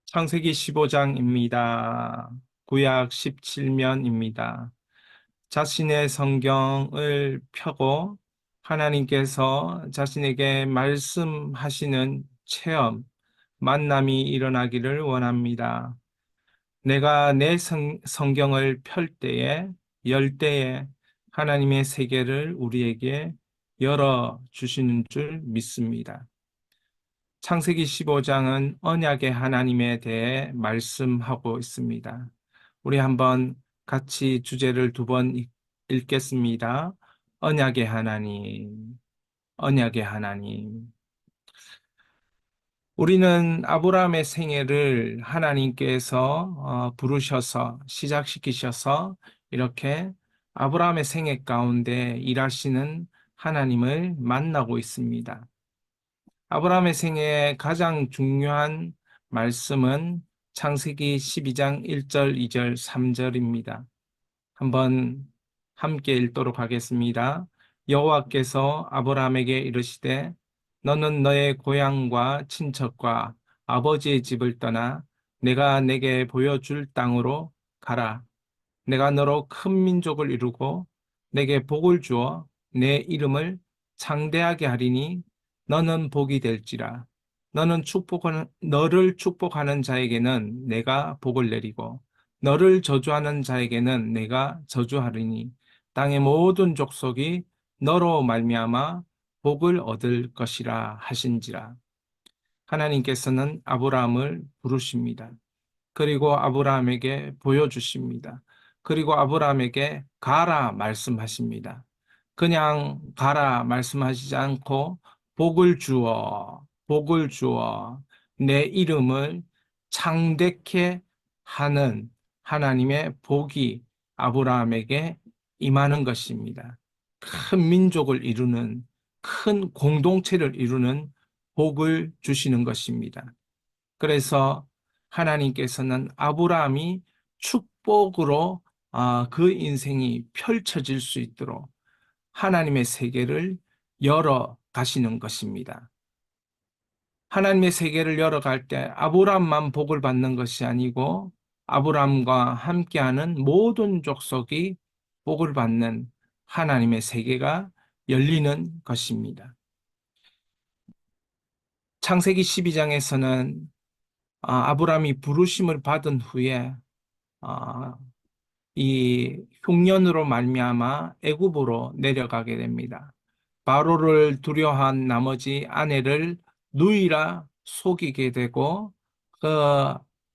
창세기 15장입니다. 구약 17면입니다. 자신의 성경을 펴고 하나님께서 자신에게 말씀하시는 체험, 만남이 일어나기를 원합니다. 내가 내 성경을 펼 때에, 열 때에 하나님의 세계를 우리에게 열어주시는 줄 믿습니다. 창세기 15장은 언약의 하나님에 대해 말씀하고 있습니다. 우리 한번 같이 주제를 두 번 읽겠습니다. 언약의 하나님, 언약의 하나님. 우리는 아브라함의 생애를 하나님께서 부르셔서 시작시키셔서 이렇게 아브라함의 생애 가운데 일하시는 하나님을 만나고 있습니다. 아브라함의 생애의 가장 중요한 말씀은 창세기 12장 1절, 2절, 3절입니다. 한번 함께 읽도록 하겠습니다. 여호와께서 아브라함에게 이르시되 너는 너의 고향과 친척과 아버지의 집을 떠나 내가 내게 보여줄 땅으로 가라. 내가 너로 큰 민족을 이루고 내게 복을 주어 내 이름을 창대하게 하리니 너는 복이 될지라. 너를 축복하는 자에게는 내가 복을 내리고 너를 저주하는 자에게는 내가 저주하리니 땅의 모든 족속이 너로 말미암아 복을 얻을 것이라 하신지라. 하나님께서는 아브라함을 부르십니다. 그리고 아브라함에게 보여주십니다. 그리고 아브라함에게 가라 말씀하십니다. 그냥 가라 말씀하시지 않고 복을 주어 내 이름을 창대케 하는 하나님의 복이 아브라함에게 임하는 것입니다. 큰 민족을 이루는, 큰 공동체를 이루는 복을 주시는 것입니다. 그래서 하나님께서는 아브라함이 축복으로 그 인생이 펼쳐질 수 있도록 하나님의 세계를 열어 가시는 것입니다. 하나님의 세계를 열어갈 때 아브라함만 복을 받는 것이 아니고 아브라함과 함께하는 모든 족속이 복을 받는 하나님의 세계가 열리는 것입니다. 창세기 12장에서는 아브라함이 부르심을 받은 후에 아, 이 흉년으로 말미암아 애굽으로 내려가게 됩니다. 바로를 두려워한 나머지 아내를 누이라 속이게 되고 그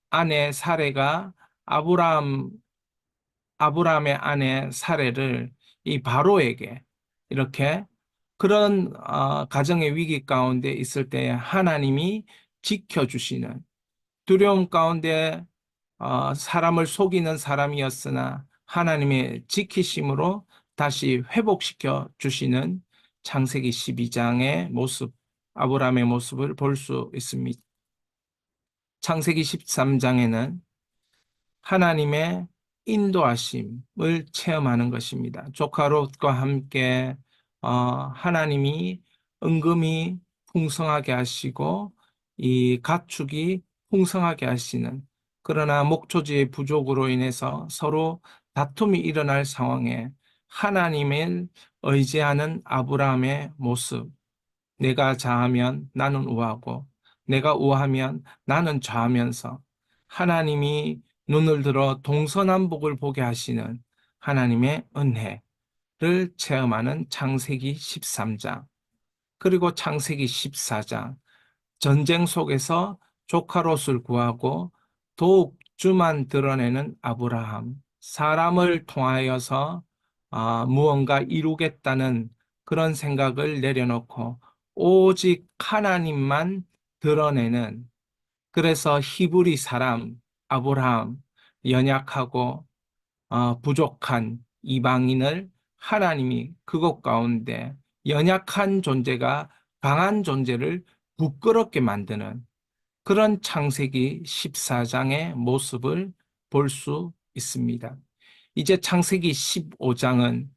아내 사레가 아브라함 아브라함의 아내 사레를 이 바로에게 이렇게 그런 가정의 위기 가운데 있을 때 하나님이 지켜주시는 두려움 가운데 사람을 속이는 사람이었으나 하나님의 지키심으로 다시 회복시켜 주시는 창세기 12장의 모습, 아브라함의 모습을 볼 수 있습니다. 창세기 13장에는 하나님의 인도하심을 체험하는 것입니다. 조카 롯과 함께 하나님이 은금이 풍성하게 하시고 이 가축이 풍성하게 하시는 그러나 목초지의 부족으로 인해서 서로 다툼이 일어날 상황에 하나님을 의지하는 아브라함의 모습, 내가 좌하면 나는 우하고 내가 우하면 나는 좌하면서 하나님이 눈을 들어 동서남북을 보게 하시는 하나님의 은혜를 체험하는 창세기 13장, 그리고 창세기 14장, 전쟁 속에서 조카 롯을 구하고 더욱 주만 드러내는 아브라함, 사람을 통하여서 무언가 이루겠다는 그런 생각을 내려놓고 오직 하나님만 드러내는, 그래서 히브리 사람 아브라함, 연약하고 부족한 이방인을 하나님이 그것 가운데 연약한 존재가 강한 존재를 부끄럽게 만드는 그런 창세기 14장의 모습을 볼 수 있습니다. 이제 창세기 15장은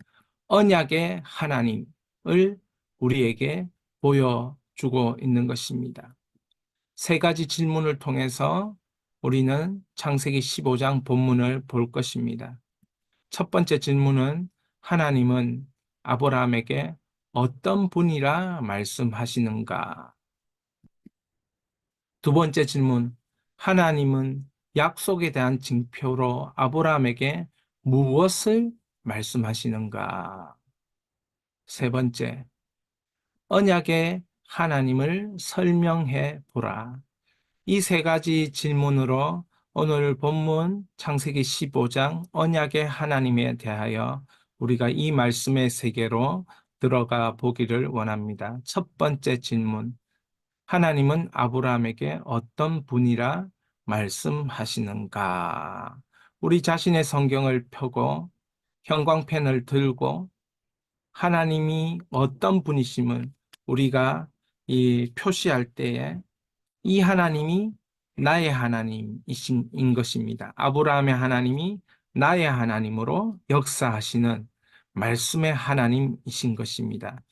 언약의 하나님을 우리에게 보여주고 있는 것입니다. 세 가지 질문을 통해서 우리는 창세기 15장 본문을 볼 것입니다. 첫 번째 질문은 하나님은 아브라함에게 어떤 분이라 말씀하시는가? 두 번째 질문, 하나님은 약속에 대한 징표로 아브라함에게 무엇을 말씀하시는가? 세 번째, 언약의 하나님을 설명해 보라. 이 세 가지 질문으로 오늘 본문 창세기 15장 언약의 하나님에 대하여 우리가 이 말씀의 세계로 들어가 보기를 원합니다. 첫 번째 질문, 하나님은 아브라함에게 어떤 분이라 말씀하시는가? 우리 자신의 성경을 펴고 형광펜을 들고 하나님이 어떤 분이심을 우리가 이 표시할 때에 이 하나님이 나의 하나님이신 것입니다. 아브라함의 하나님이 나의 하나님으로 역사하시는 말씀의 하나님이신 것입니다.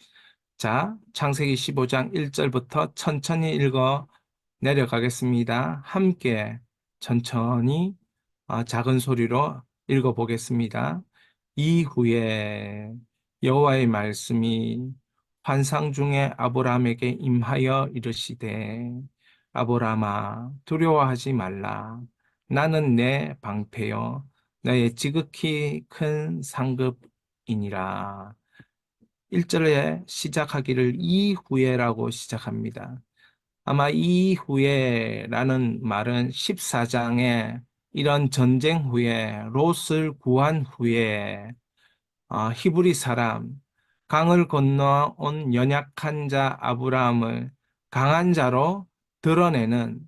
자, 창세기 15장 1절부터 천천히 읽어 내려가겠습니다. 함께 천천히 작은 소리로 읽어보겠습니다. 이후에 여호와의 말씀이 환상 중에 아브라함에게 임하여 이르시되 아브라함아 두려워하지 말라. 나는 내 방패요 너의 지극히 큰 상급이니라. 1절에 시작하기를 이후에라고 시작합니다. 아마 이후에라는 말은 14장에 이런 전쟁 후에 롯을 구한 후에 히브리 사람 강을 건너온 연약한 자 아브라함을 강한 자로 드러내는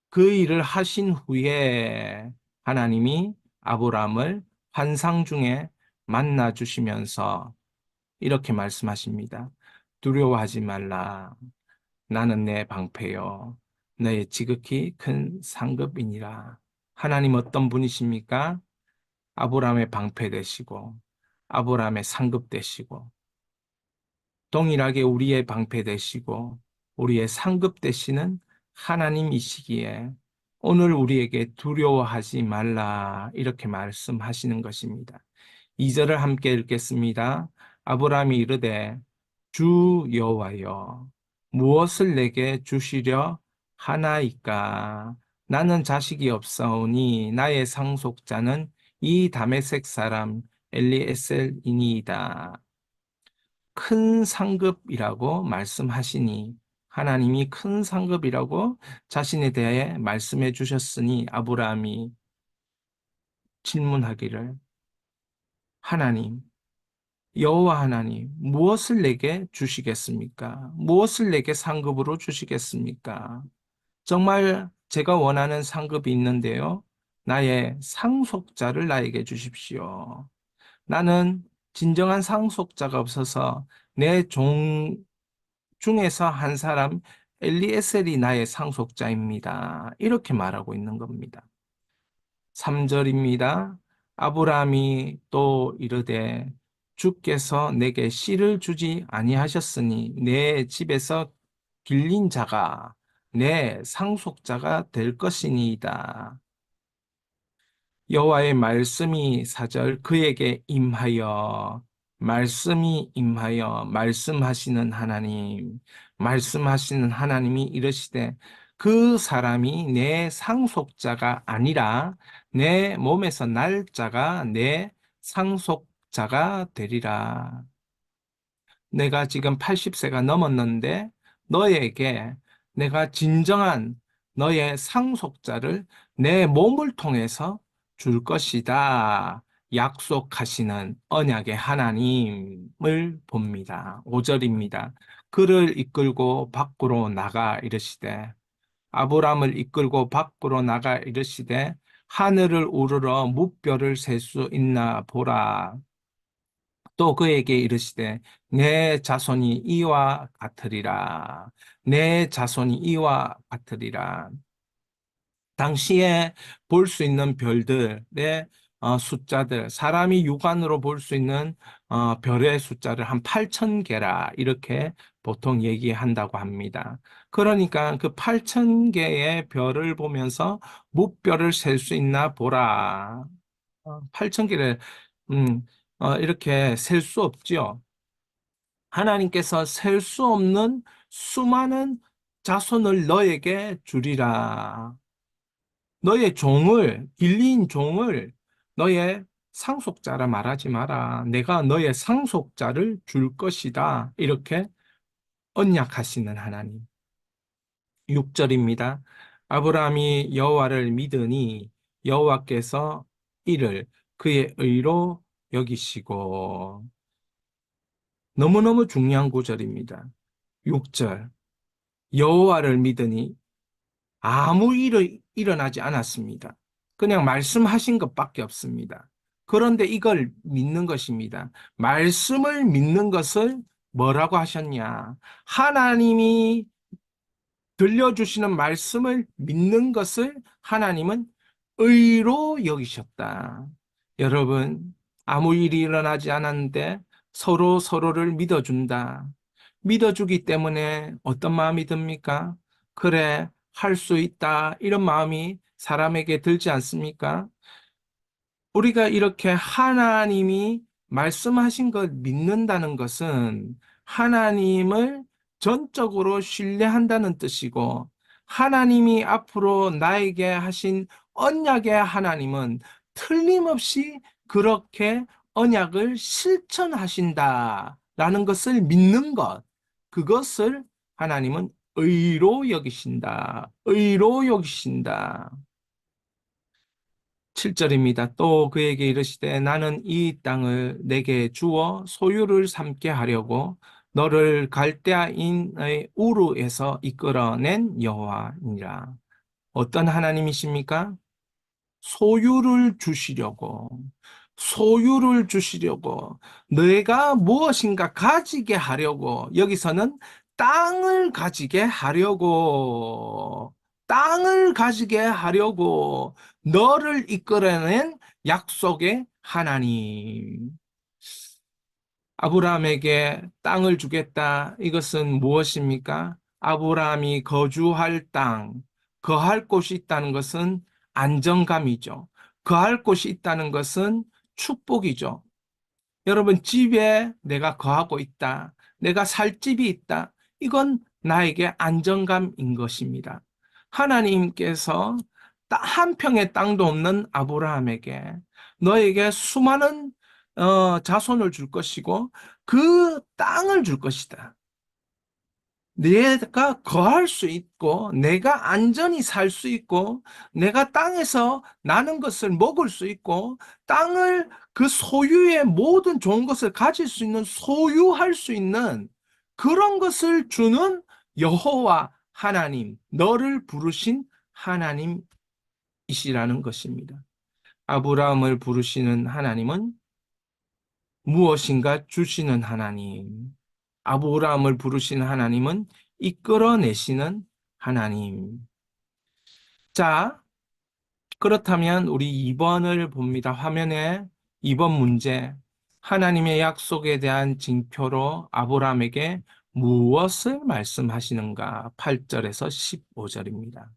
그 일을 하신 후에 하나님이 아브라함을 환상 중에 만나 주시면서 이렇게 말씀하십니다. 두려워하지 말라. 나는 내 방패요. 너의 지극히 큰 상급이니라. 하나님 어떤 분이십니까? 아브라함의 방패 되시고, 아브라함의 상급 되시고, 동일하게 우리의 방패 되시고, 우리의 상급 되시는 하나님이시기에 오늘 우리에게 두려워하지 말라. 이렇게 말씀하시는 것입니다. 2절을 함께 읽겠습니다. 아브라함이 이르되 주 여호와여 무엇을 내게 주시려 하나이까? 나는 자식이 없사오니 나의 상속자는 이 다메섹 사람 엘리에셀이니이다. 큰 상급이라고 말씀하시니 하나님이 큰 상급이라고 자신에 대해 말씀해 주셨으니 아브라함이 질문하기를 하나님 여호와 하나님, 무엇을 내게 주시겠습니까? 무엇을 내게 상급으로 주시겠습니까? 정말 제가 원하는 상급이 있는데요. 나의 상속자를 나에게 주십시오. 나는 진정한 상속자가 없어서 내 종 중에서 한 사람 엘리에셀이 나의 상속자입니다. 이렇게 말하고 있는 겁니다. 3절입니다. 아브라함이 또 이르되 주께서 내게 씨를 주지 아니하셨으니 내 집에서 길린 자가 내 상속자가 될 것이니이다. 여호와의 말씀이 4절 그에게 임하여 말씀이 임하여 말씀하시는 하나님이 이르시되 그 사람이 내 상속자가 아니라 내 몸에서 날 자가 내 상속자가 되리라. 내가 지금 80세가 넘었는데 너에게 내가 진정한 너의 상속자를 내 몸을 통해서 줄 것이다. 약속하시는 언약의 하나님을 봅니다. 5절입니다. 그를 이끌고 밖으로 나가 이르시되 아브람을 이끌고 밖으로 나가 이르시되 하늘을 우러러 무뼈를 셀 수 있나 보라. 또 그에게 이르시되 내 자손이 이와 같으리라. 내 자손이 이와 같으리라. 당시에 볼 수 있는 별들의 숫자들, 사람이 육안으로 볼 수 있는 별의 숫자를 한 8천 개라 이렇게 보통 얘기한다고 합니다. 그러니까 그 8천 개의 별을 보면서 무별을 셀 수 있나 보라. 8천 개를 음, 이렇게 셀 수 없지요. 하나님께서 셀 수 없는 수많은 자손을 너에게 주리라. 너의 종을, 길린 종을 너의 상속자라 말하지 마라. 내가 너의 상속자를 줄 것이다. 이렇게 언약하시는 하나님. 6절입니다. 아브라함이 여호와를 믿으니 여호와께서 이를 그의 의로 여기시고. 너무너무 중요한 구절입니다. 6절. 여호와를 믿으니 아무 일이 일어나지 않았습니다. 그냥 말씀하신 것밖에 없습니다. 그런데 이걸 믿는 것입니다. 말씀을 믿는 것을 뭐라고 하셨냐? 하나님이 들려주시는 말씀을 믿는 것을 하나님은 의로 여기셨다. 여러분, 아무 일이 일어나지 않았는데 서로 서로를 믿어준다. 믿어주기 때문에 어떤 마음이 듭니까? 그래, 할 수 있다. 이런 마음이 사람에게 들지 않습니까? 우리가 이렇게 하나님이 말씀하신 것 믿는다는 것은 하나님을 전적으로 신뢰한다는 뜻이고, 하나님이 앞으로 나에게 하신 언약의 하나님은 틀림없이 그렇게 언약을 실천하신다라는 것을 믿는 것, 그것을 하나님은 의로 여기신다. 의로 여기신다. 7절입니다. 또 그에게 이르시되 나는 이 땅을 내게 주어 소유를 삼게 하려고 너를 갈대아인의 우르에서 이끌어낸 여호와니라. 어떤 하나님이십니까? 소유를 주시려고, 소유를 주시려고, 내가 무엇인가 가지게 하려고, 여기서는 땅을 가지게 하려고, 땅을 가지게 하려고, 너를 이끌어낸 약속의 하나님. 아브라함에게 땅을 주겠다. 이것은 무엇입니까? 아브라함이 거주할 땅, 거할 곳이 있다는 것은 안정감이죠. 거할 곳이 있다는 것은 축복이죠. 여러분, 집에 내가 거하고 있다. 내가 살 집이 있다. 이건 나에게 안정감인 것입니다. 하나님께서 한 평의 땅도 없는 아브라함에게 너에게 수많은 자손을 줄 것이고 그 땅을 줄 것이다. 내가 거할 수 있고, 내가 안전히 살 수 있고, 내가 땅에서 나는 것을 먹을 수 있고, 땅을 그 소유의 모든 좋은 것을 가질 수 있는, 소유할 수 있는 그런 것을 주는 여호와 하나님, 너를 부르신 하나님이시라는 것입니다. 아브라함을 부르시는 하나님은 무엇인가 주시는 하나님. 아브라함을 부르시는 하나님은 이끌어내시는 하나님. 자, 그렇다면 우리 2번을 봅니다. 화면에 2번 문제. 하나님의 약속에 대한 징표로 아브라함에게 무엇을 말씀하시는가? 8절에서 15절입니다.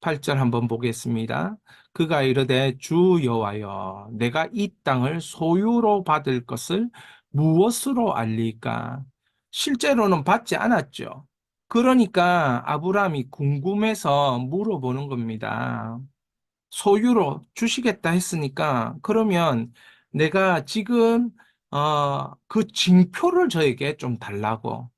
8절 한번 보겠습니다. 그가 이르되 주 여호와여 내가 이 땅을 소유로 받을 것을 무엇으로 알리까? 실제로는 받지 않았죠. 그러니까 아브라함이 궁금해서 물어보는 겁니다. 소유로 주시겠다 했으니까 그러면 내가 지금 그 징표를 저에게 좀 달라고.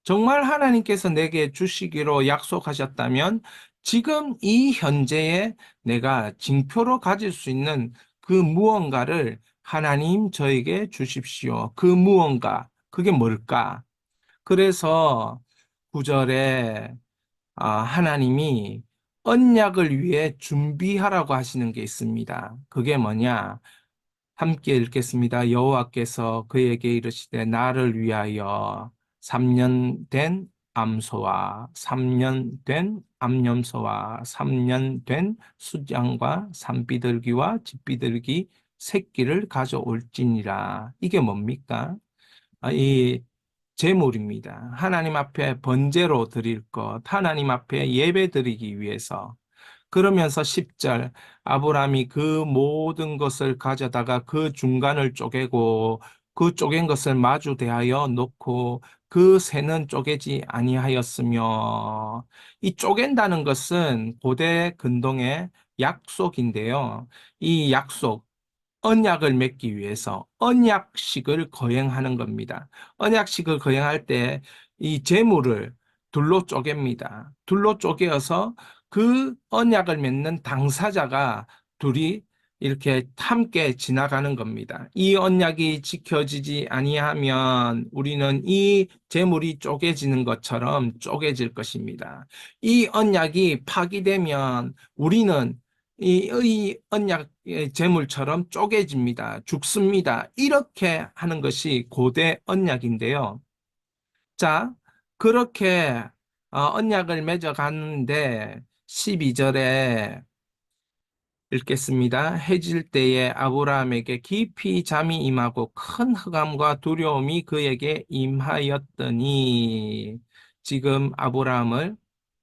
정말 하나님께서 내게 주시기로 약속하셨다면 지금 이 현재에 내가 징표로 가질 수 있는 그 무언가를 하나님 저에게 주십시오. 그 무언가, 그게 뭘까? 그래서 9절에 하나님이 언약을 위해 준비하라고 하시는 게 있습니다. 그게 뭐냐? 함께 읽겠습니다. 여호와께서 그에게 이르시되 나를 위하여 3년 된 암소와 3년 된 암염소와 3년 된 숫양과 산비둘기와 집비둘기 새끼를 가져올지니라. 이게 뭡니까? 이 제물입니다. 하나님 앞에 번제로 드릴 것, 하나님 앞에 예배 드리기 위해서. 그러면서 10절, 아브라함이 그 모든 것을 가져다가 그 중간을 쪼개고 그 쪼갠 것을 마주 대하여 놓고 그 새는 쪼개지 아니하였으며, 이 쪼갠다는 것은 고대 근동의 약속인데요. 이 약속, 언약을 맺기 위해서 언약식을 거행하는 겁니다. 언약식을 거행할 때 이 제물을 둘로 쪼갭니다. 둘로 쪼개어서 그 언약을 맺는 당사자가 둘이 이렇게 함께 지나가는 겁니다. 이 언약이 지켜지지 아니하면 우리는 이 제물이 쪼개지는 것처럼 쪼개질 것입니다. 이 언약이 파기되면 우리는 이 언약의 제물처럼 쪼개집니다. 죽습니다. 이렇게 하는 것이 고대 언약인데요. 자, 그렇게 언약을 맺어 가는데 12절에 읽겠습니다. 해질 때에 아브라함에게 깊이 잠이 임하고 큰 흑암과 두려움이 그에게 임하였더니, 지금 아브라함을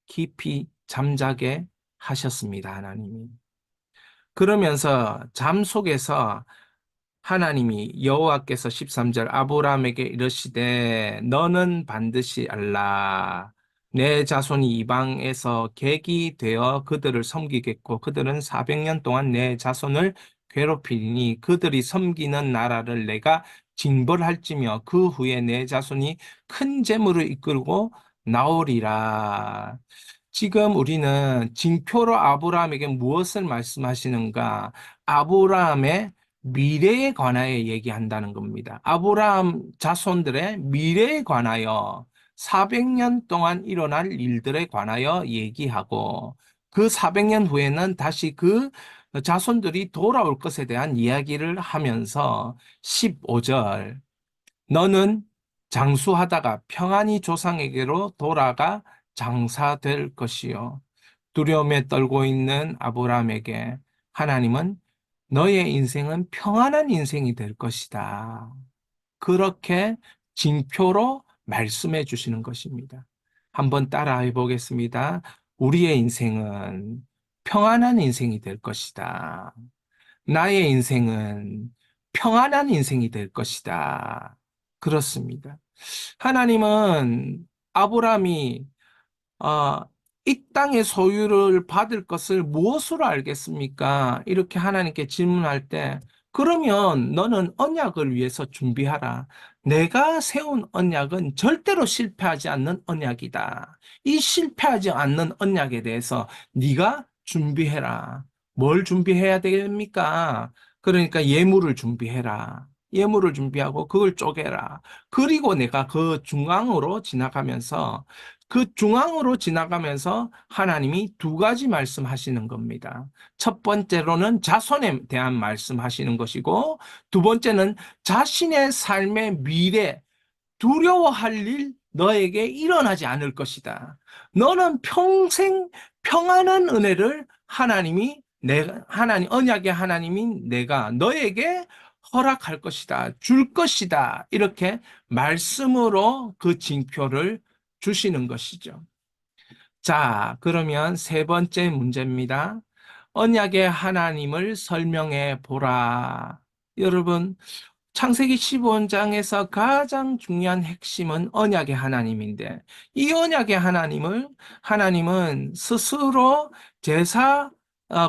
깊이 잠자게 하셨습니다, 하나님이. 그러면서 잠 속에서 하나님이 여호와께서 13절 아브라함에게 이르시되 너는 반드시 알라. 내 자손이 이방에서 객이 되어 그들을 섬기겠고 그들은 400년 동안 내 자손을 괴롭히니 그들이 섬기는 나라를 내가 징벌할지며 그 후에 내 자손이 큰 재물을 이끌고 나오리라. 지금 우리는 징표로 아브라함에게 무엇을 말씀하시는가? 아브라함의 미래에 관하여 얘기한다는 겁니다. 아브라함 자손들의 미래에 관하여 400년 동안 일어날 일들에 관하여 얘기하고 그 400년 후에는 다시 그 자손들이 돌아올 것에 대한 이야기를 하면서 15절, 너는 장수하다가 평안히 조상에게로 돌아가 장사될 것이요. 두려움에 떨고 있는 아브라함에게 하나님은 너의 인생은 평안한 인생이 될 것이다. 그렇게 징표로 말씀해 주시는 것입니다. 한번 따라해 보겠습니다. 우리의 인생은 평안한 인생이 될 것이다. 나의 인생은 평안한 인생이 될 것이다. 그렇습니다. 하나님은 아브라함이 아, 이 땅의 소유를 받을 것을 무엇으로 알겠습니까? 이렇게 하나님께 질문할 때, 그러면 너는 언약을 위해서 준비하라. 내가 세운 언약은 절대로 실패하지 않는 언약이다. 이 실패하지 않는 언약에 대해서 네가 준비해라. 뭘 준비해야 됩니까? 그러니까 예물을 준비해라. 예물을 준비하고 그걸 쪼개라. 그리고 내가 그 중앙으로 지나가면서 그 중앙으로 지나가면서 하나님이 두 가지 말씀하시는 겁니다. 첫 번째로는 자손에 대한 말씀하시는 것이고, 두 번째는 자신의 삶의 미래, 두려워할 일 너에게 일어나지 않을 것이다. 너는 평생 평안한 은혜를 하나님, 언약의 하나님인 내가 너에게 허락할 것이다, 줄 것이다. 이렇게 말씀으로 그 징표를 주시는 것이죠. 자, 그러면 세 번째 문제입니다. 언약의 하나님을 설명해 보라. 여러분, 창세기 15장에서 가장 중요한 핵심은 언약의 하나님인데, 이 언약의 하나님은 스스로 제사,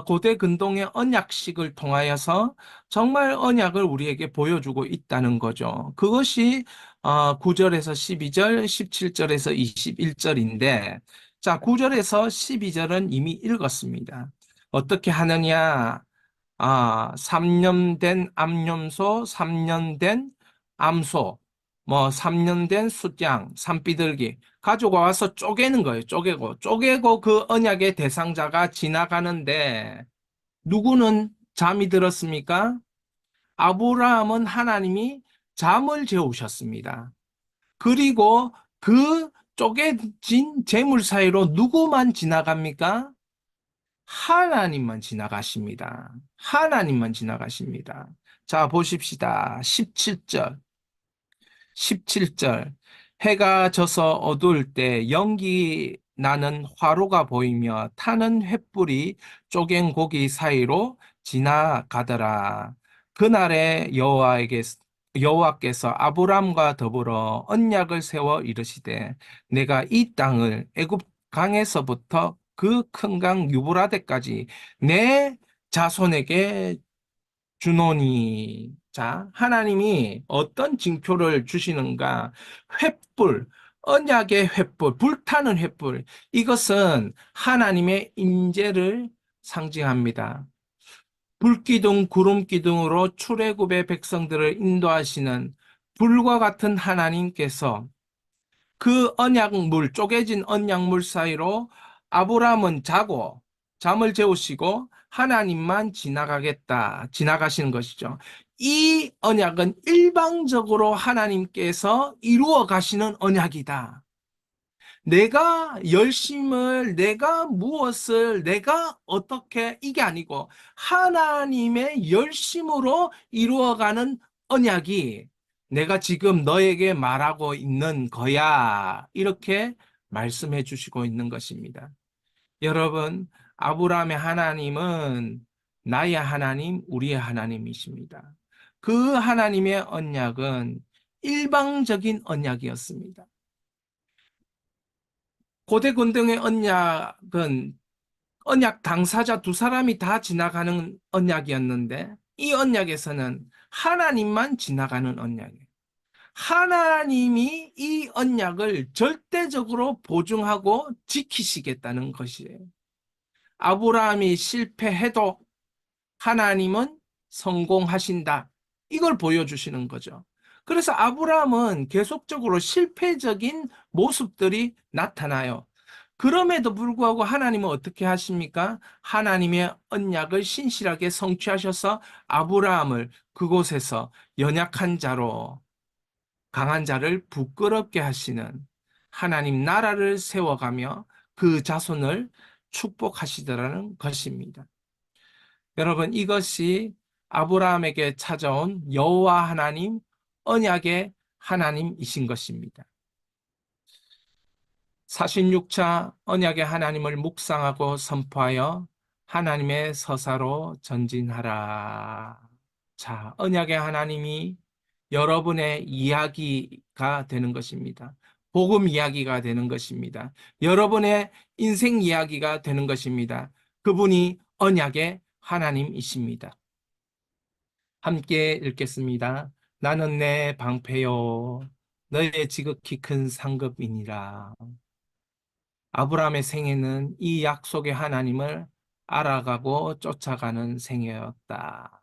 고대 근동의 언약식을 통하여서 정말 언약을 우리에게 보여주고 있다는 거죠. 그것이 9절에서 12절, 17절에서 21절인데, 자, 9절에서 12절은 이미 읽었습니다. 어떻게 하느냐? 3년 된 암염소, 3년 된 암소, 3년 된 숫양, 산비둘기 가지고 와서 쪼개는 거예요. 쪼개고 그 언약의 대상자가 지나가는데 누구는 잠이 들었습니까? 아브라함은 하나님이 잠을 재우셨습니다. 그리고 그 쪼개진 재물 사이로 누구만 지나갑니까? 하나님만 지나가십니다. 하나님만 지나가십니다. 자, 보십시다. 17절. 17절. 해가 져서 어두울 때 연기 나는 화로가 보이며 타는 횃불이 쪼갠 고기 사이로 지나가더라. 그날에 여호와께서 아브람과 더불어 언약을 세워 이르시되 내가 이 땅을 애굽 강에서부터 그 큰 강 유브라데까지 내 자손에게 주노니. 자, 하나님이 어떤 징표를 주시는가? 횃불, 언약의 횃불, 불타는 횃불. 이것은 하나님의 임재를 상징합니다. 불기둥, 구름기둥으로 출애굽의 백성들을 인도하시는 불과 같은 하나님께서 그 언약물, 쪼개진 언약물 사이로 아브라함은 자고 잠을 재우시고 하나님만 지나가시는 것이죠. 이 언약은 일방적으로 하나님께서 이루어 가시는 언약이다. 내가 열심을, 내가 무엇을, 내가 어떻게, 이게 아니고 하나님의 열심으로 이루어가는 언약이 내가 지금 너에게 말하고 있는 거야. 이렇게 말씀해 주시고 있는 것입니다. 여러분, 아브라함의 하나님은 나의 하나님, 우리의 하나님이십니다. 그 하나님의 언약은 일방적인 언약이었습니다. 고대 권능의 언약은 언약 당사자 두 사람이 다 지나가는 언약이었는데 이 언약에서는 하나님만 지나가는 언약이에요. 하나님이 이 언약을 절대적으로 보증하고 지키시겠다는 것이에요. 아브라함이 실패해도 하나님은 성공하신다. 이걸 보여주시는 거죠. 그래서 아브라함은 계속적으로 실패적인 모습들이 나타나요. 그럼에도 불구하고 하나님은 어떻게 하십니까? 하나님의 언약을 신실하게 성취하셔서 아브라함을 그곳에서 연약한 자로 강한 자를 부끄럽게 하시는 하나님 나라를 세워가며 그 자손을 축복하시더라는 것입니다. 여러분, 이것이 아브라함에게 찾아온 여호와 하나님, 언약의 하나님이신 것입니다. 46차 언약의 하나님을 묵상하고 선포하여 하나님의 서사로 전진하라. 자, 언약의 하나님이 여러분의 이야기가 되는 것입니다. 복음 이야기가 되는 것입니다. 여러분의 인생 이야기가 되는 것입니다. 그분이 언약의 하나님이십니다. 함께 읽겠습니다. 나는 내 방패요 너의 지극히 큰 상급이니라. 아브라함의 생애는 이 약속의 하나님을 알아가고 쫓아가는 생애였다.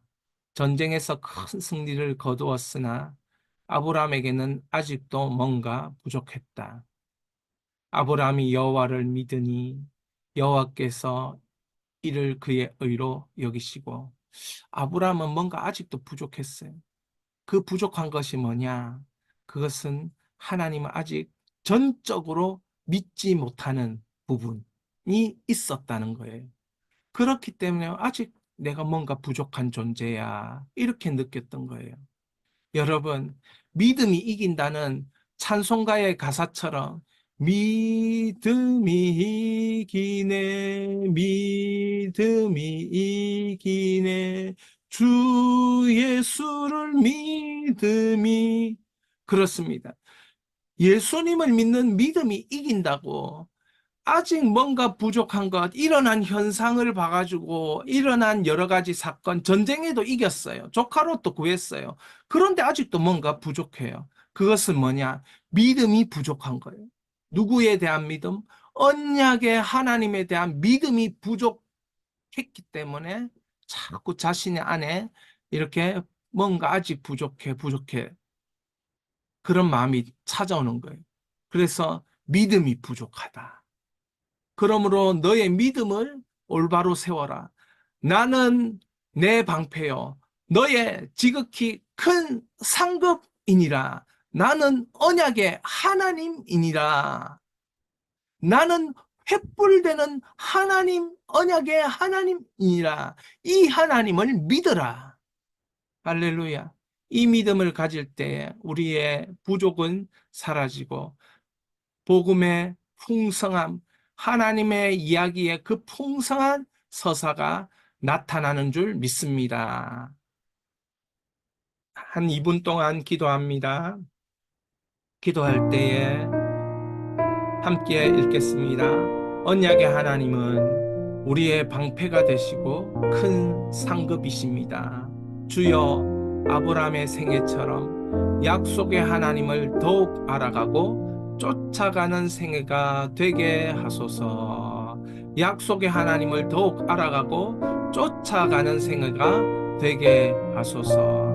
전쟁에서 큰 승리를 거두었으나 아브라함에게는 아직도 뭔가 부족했다. 아브라함이 여호와를 믿으니 여호와께서 이를 그의 의로 여기시고 아브라함은 뭔가 아직도 부족했어요. 그 부족한 것이 뭐냐? 그것은 하나님을 아직 전적으로 믿지 못하는 부분이 있었다는 거예요. 그렇기 때문에 아직 내가 뭔가 부족한 존재야. 이렇게 느꼈던 거예요. 여러분, 믿음이 이긴다는 찬송가의 가사처럼 믿음이 이기네, 믿음이 이기네, 주 예수를 믿음이 그렇습니다. 예수님을 믿는 믿음이 이긴다고 아직 뭔가 부족한 것, 일어난 현상을 봐가지고 일어난 여러 가지 사건, 전쟁에도 이겼어요. 조카로도 구했어요. 그런데 아직도 뭔가 부족해요. 그것은 뭐냐? 믿음이 부족한 거예요. 누구에 대한 믿음? 언약의 하나님에 대한 믿음이 부족했기 때문에 자꾸 자신의 안에 이렇게 뭔가 아직 부족해. 그런 마음이 찾아오는 거예요. 그래서 믿음이 부족하다. 그러므로 너의 믿음을 올바로 세워라. 나는 내 방패요. 너의 지극히 큰 상급이니라. 나는 언약의 하나님이니라. 나는 횃불되는 하나님, 언약의 하나님이라. 이 하나님을 믿어라. 할렐루야. 이 믿음을 가질 때 우리의 부족은 사라지고 복음의 풍성함, 하나님의 이야기의 그 풍성한 서사가 나타나는 줄 믿습니다. 한 2분 동안 기도합니다. 기도할 때에 함께 읽겠습니다. 언약의 하나님은 우리의 방패가 되시고 큰 상급이십니다. 주여, 아브라함의 생애처럼 약속의 하나님을 더욱 알아가고 쫓아가는 생애가 되게 하소서. 약속의 하나님을 더욱 알아가고 쫓아가는 생애가 되게 하소서.